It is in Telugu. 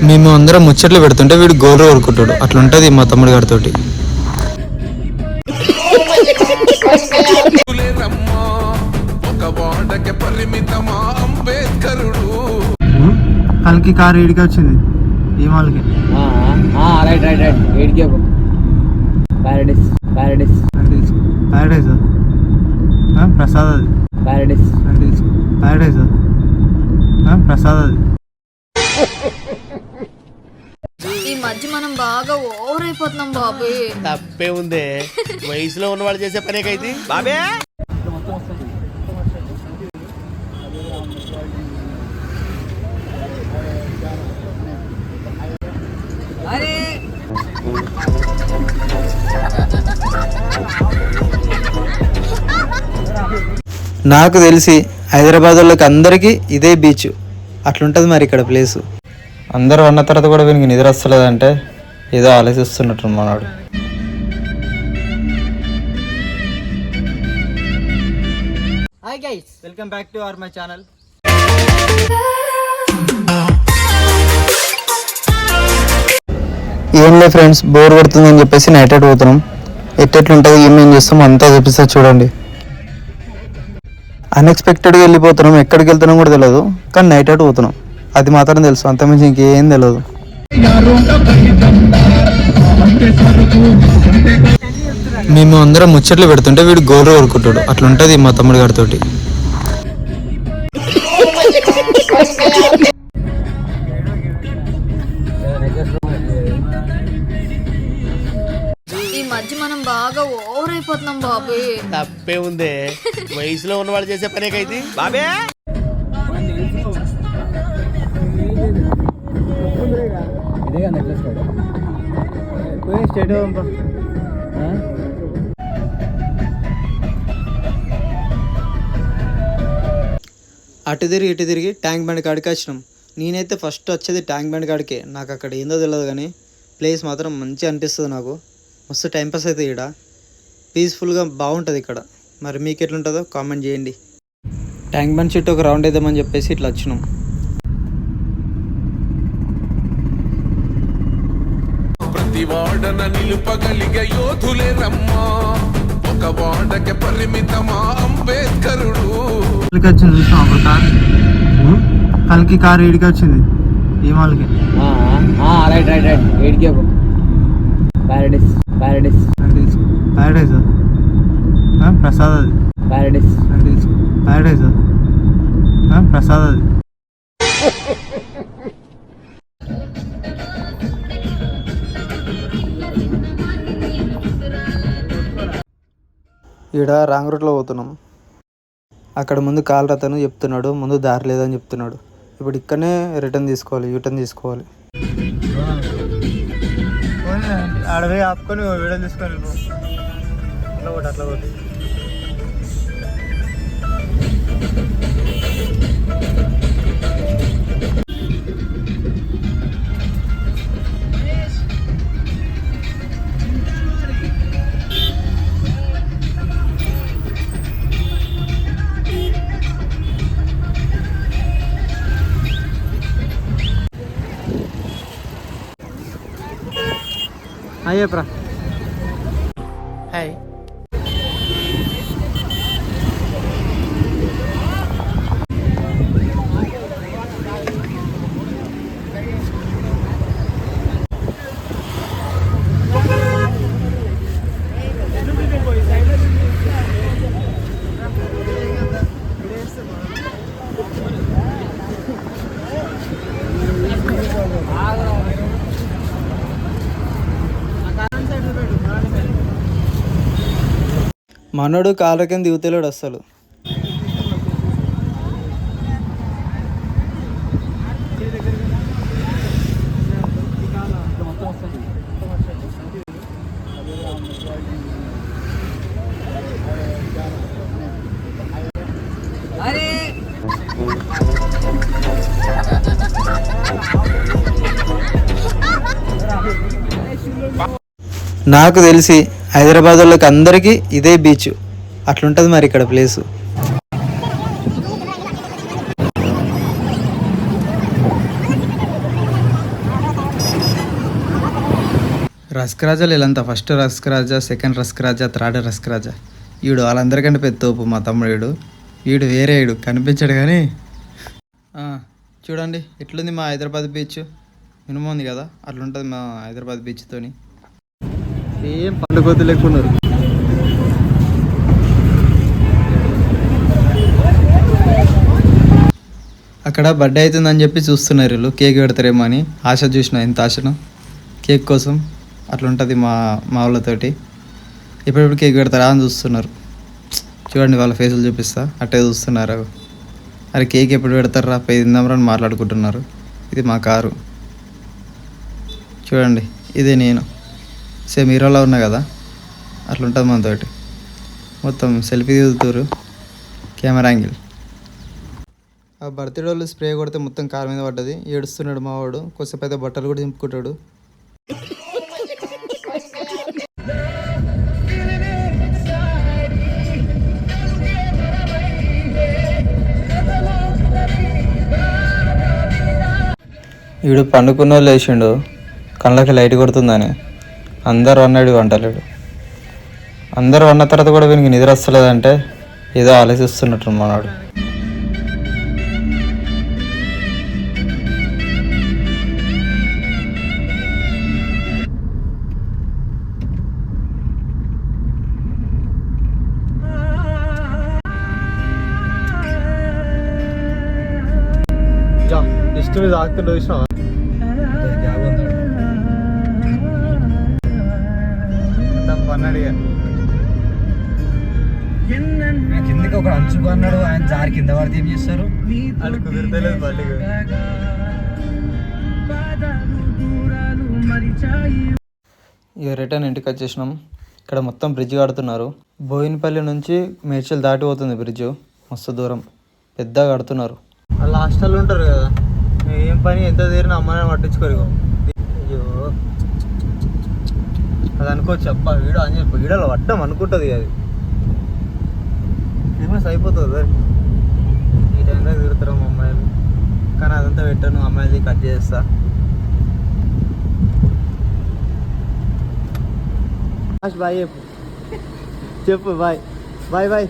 మేము అందరం ముచ్చట్లు పెడుతుంటే వీడు గోలు కోరుకుంటాడు. అట్లుంటది మా తమ్ముడు గారితోటి. కల్కి కారు ఏడికి వచ్చింది ఈ మాల్కి. రైట్ రైట్ రైట్ ఏడికి ప్యారడైస్ ప్యారడైస్ ప్యారడైస్ ప్రసాద్ అది ప్యారడైస్ ప్యారడైస్ ప్రసాద్ అది. ఈ మధ్య మనం బాగా ఓవర్ అయిపోతున్నాం బాబు. తప్పే ఉందే, వయసులో ఉన్న వాళ్ళు చేసే పనేకైతే బాబే. నాకు తెలిసి హైదరాబాద్ వాళ్ళకి అందరికీ ఇదే బీచ్. అట్లుంటుంది మరి ఇక్కడ ప్లేసు. అందరూ అన్న తర్వాత కూడా వీనికి నిద్ర వస్తలేదంటే ఏదో ఆలోచిస్తున్నట్టు మనవాడు. Hi guys, welcome back to our my channel. ఏం లేదు ఫ్రెండ్స్, బోర్ కొడుతుందని చెప్పేసి నైట్ అవుట్ పోతున్నాం. ఎట్టెట్లుంటుంది ఏమేం చేస్తాం అంతా చూపిస్తా చూడండి. అన్ఎక్స్పెక్టెడ్గా వెళ్ళిపోతున్నాం, ఎక్కడికి వెళ్తున్నాం కూడా తెలియదు, కానీ నైట్ అవుట్ పోతున్నాం అది మాత్రం తెలుసు, అంతకుమించి ఇంకేం తెలియదు. మేము అందరం ముచ్చట్లు పెడుతుంటే వీడు గోలు కోరుకుంటాడు. అట్లుంటది మా తమ్ముడు గారితోటి. ఈ మధ్య మనం బాగా ఓవర్ అయిపోతున్నాం బాబు. తప్పే ఉందే, వయసులో ఉన్న వాళ్ళు చేసే పనేకైతే బాబే. అటు తిరిగి ఇటు తిరిగి ట్యాంక్ బండ్ కాడికి వచ్చినాం. నేనైతే ఫస్ట్ వచ్చేది ట్యాంక్ బండ్ కాడికే. నాకు అక్కడ ఏందో తెలియదు కానీ ప్లేస్ మాత్రం మంచిగా అనిపిస్తుంది. నాకు మస్తు టైంపాస్ అవుతుంది ఇక్కడ, పీస్ఫుల్గా బాగుంటుంది ఇక్కడ. మరి మీకు ఎట్లుంటుందో కామెంట్ చేయండి. ట్యాంక్ బండ్ చుట్టూ ఒక రౌండ్ వేద్దామని చెప్పేసి ఇట్లా వచ్చినాం. ప్రతి వాడన నిలుపగలిగే యోధులే రమ్మా, ఒక వాడకి పరిమితమా అంబేద్కరుడు. వచ్చింది చూసినాం అప్పుడు కార్, కల్కి కారు ఏడికి వచ్చింది ఈ మాల్కి. రైట్ రైట్ రైట్ ఏడికి ప్యారడైస్ ప్యారడైస్ ప్యారడైస్ ప్రసాద్ అది ప్యారడైస్ ప్యారడైస్ ప్రసాద్ అది. ఈడ రాంగ్ రూట్లో పోతున్నాం. అక్కడ ముందు కాల్ రతను చెప్తున్నాడు, ముందు దారి లేదని చెప్తున్నాడు. ఇప్పుడు ఇక్కడనే రిటర్న్ తీసుకోవాలి, యూటర్న్ తీసుకోవాలి. అడవి ఆపుకొని వీడియో తీసుకొని అట్లా ఒకటి అట్లా ఒకటి. అయ్యేప్రా హాయ్. మనోడు కాళ్ళ కింద దిగుతలేడు అస్సలు. నాకు తెలిసి హైదరాబాద్ వాళ్ళకి అందరికీ ఇదే బీచ్. అట్లుంటుంది మరి ఇక్కడ ప్లేసు. రస్క్ రాజాలు వీళ్ళంతా ఫస్ట్ రస్క్ రాజా, సెకండ్ రస్క్ రాజా, థర్డ్ రస్క్ రాజా. వీడు వాళ్ళందరికంటే పెద్ద తోపు మా తమ్ముడు. వీడు వేరే వీడు కనిపించాడు కానీ చూడండి ఎట్లుంది మా హైదరాబాద్ బీచ్. మినిమం ఉంది కదా, అట్లుంటుంది మా హైదరాబాద్ బీచ్తోని. ఏం పండుగ లేకున్నారు. అక్కడ బర్త్డే అవుతుందని చెప్పి చూస్తున్నారు వీళ్ళు, కేక్ పెడతారేమో అని ఆశ చూసిన, ఎంత ఆశను కేక్ కోసం. అట్లుంటుంది మా వాళ్ళతోటి. ఎప్పుడెప్పుడు కేక్ పెడతారా అని చూస్తున్నారు. చూడండి వాళ్ళ ఫేసులు చూపిస్తా, అట్టే చూస్తున్నారు. అరే కేక్ ఎప్పుడు పెడతారా, పై తిందామరా అని మాట్లాడుకుంటున్నారు. ఇది మా కారు చూడండి, ఇదే నేను సేమ్ హీరోలో ఉన్నా కదా, అట్లుంటుంది మనతోటి. మొత్తం సెల్ఫీ దిగుతారు, కెమెరా యాంగిల్. ఆ బర్త్డే వాళ్ళు స్ప్రే కొడితే మొత్తం కారు మీద పడ్డది. ఏడుస్తున్నాడు మా వాడు. కొద్దిసేపు అయితే బట్టలు కూడా దింపుకుంటాడు. వీడు పండుకున్న వాళ్ళు వేసిండు, కళ్ళకి లైట్ కొడుతుందని. అందరు అన్నాడు వంటలేడు. అందరు అన్న తర్వాత కూడా వీనికి నిద్ర వస్తలేదంటే ఏదో ఆలోచిస్తున్నట్టు మనవాడు. జస్ట్ మీద ఆగుతుండే చూసినావా, పన్నాడిగా కిందకి ఒక అంచుకు అన్నాడు, ఆయన జారి కింద పడితే ఏం చేస్తారు? అది కుదిరితేలేదు బండి. ఇక రిటర్న్ ఇంటికి వచ్చేసినాం. ఇక్కడ మొత్తం బ్రిడ్జ్ కడుతున్నారు. బోయినపల్లి నుంచి మేడ్చల్ దాటి పోతుంది బ్రిడ్జ్, మస్తు దూరం పెద్దగా కడుతున్నారు. వాళ్ళు హాస్టల్లో ఉంటారు కదా, ఏం పని ఎంత తీరినా అమ్మని పట్టించుకోరు. అయ్యో అది అనుకోవచ్చు అప్ప వీడియో అని చెప్పి వీడియోలో పడ్డం అనుకుంటుంది. అది ఫేమస్ అయిపోతుంది. ఈ టైంలో తిరుగుతారు మా అమ్మాయిలు, కానీ అదంతా పెట్టాను, అమ్మాయిలది కట్ చేస్తా. బాయ్ చెప్పు, చెప్పు బాయ్ బాయ్ బాయ్.